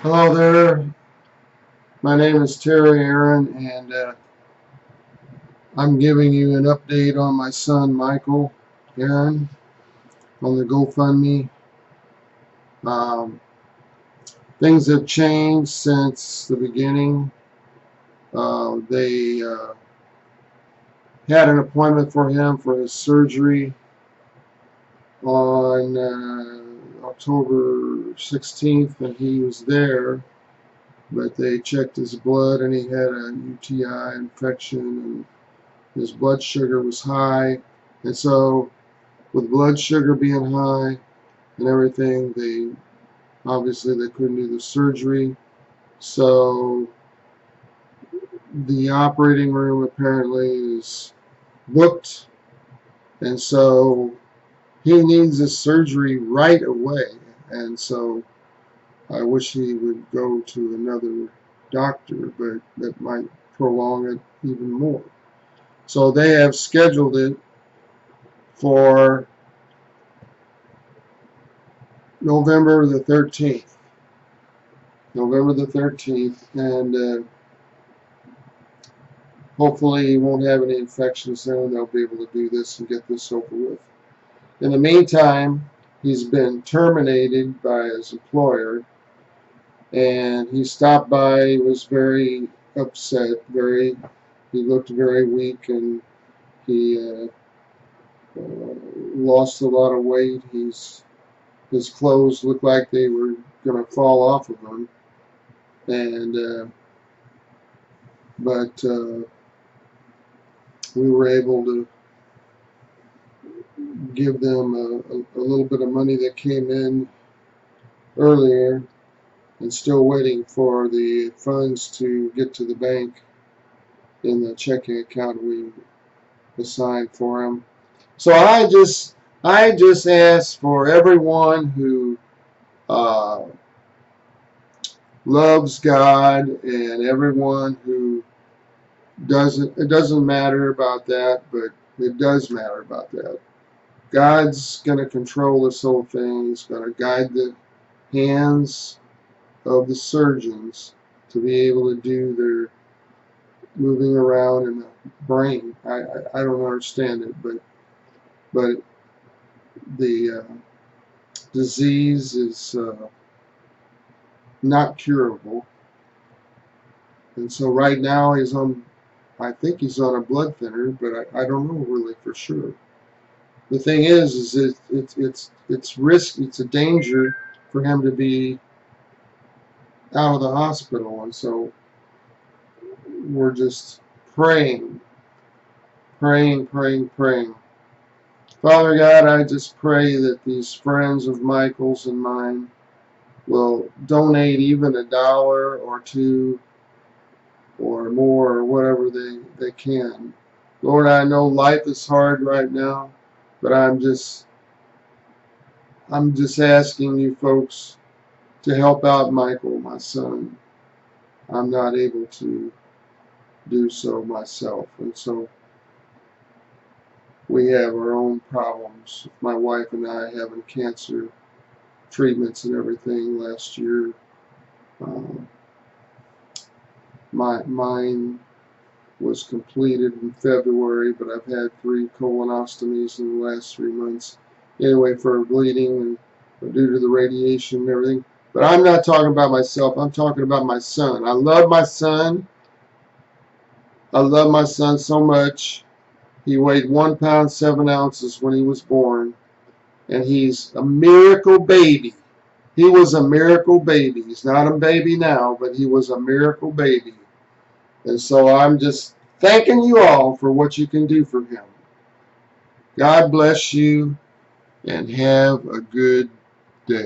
Hello there, my name is Terry Aaron, and I'm giving you an update on my son Michael Aaron on the GoFundMe. Um, Things have changed since the beginning. They had an appointment for him for his surgery on October 16th, and he was there, but they checked his blood and he had a UTI infection, and his blood sugar was high, and so with blood sugar being high and everything, they couldn't do the surgery. So the operating room apparently is booked, and so he needs a surgery right away. And so I wish he would go to another doctor, but that might prolong it even more. So they have scheduled it for November the 13th. November the 13th, and hopefully he won't have any infections then, and they'll be able to do this and get this over with. In the meantime, he's been terminated by his employer, and he stopped by. He was very upset, he looked very weak, and he lost a lot of weight. His clothes looked like they were going to fall off of him, and but we were able to give them a little bit of money that came in earlier, and still waiting for the funds to get to the bank in the checking account we assigned for him. So I just ask for everyone who loves God, and everyone who doesn't. It doesn't matter about that, but it does matter about that. God's going to control this whole thing. He's going to guide the hands of the surgeons to be able to do their moving around in the brain. I don't understand it, but the disease is not curable, and so right now he's on. I think he's on a blood thinner, but I don't know really for sure. The thing is it's risky. It's a danger for him to be out of the hospital, and so we're just praying. Father God, I just pray that these friends of Michael's and mine will donate even $1 or $2 or more, or whatever they can. Lord, I know life is hard right now, but I'm just asking you folks to help out Michael, my son. I'm not able to do so myself, and so we have our own problems. My wife and I having cancer treatments and everything last year. Mine was completed in February, but I've had 3 colonostomies in the last 3 months. Anyway, for bleeding and due to the radiation and everything. But I'm not talking about myself. I'm talking about my son. I love my son. I love my son so much. He weighed 1 pound 7 ounces when he was born, and he's a miracle baby. He was a miracle baby. He's not a baby now, but he was a miracle baby. And so I'm just thanking you all for what you can do for him. God bless you, and have a good day.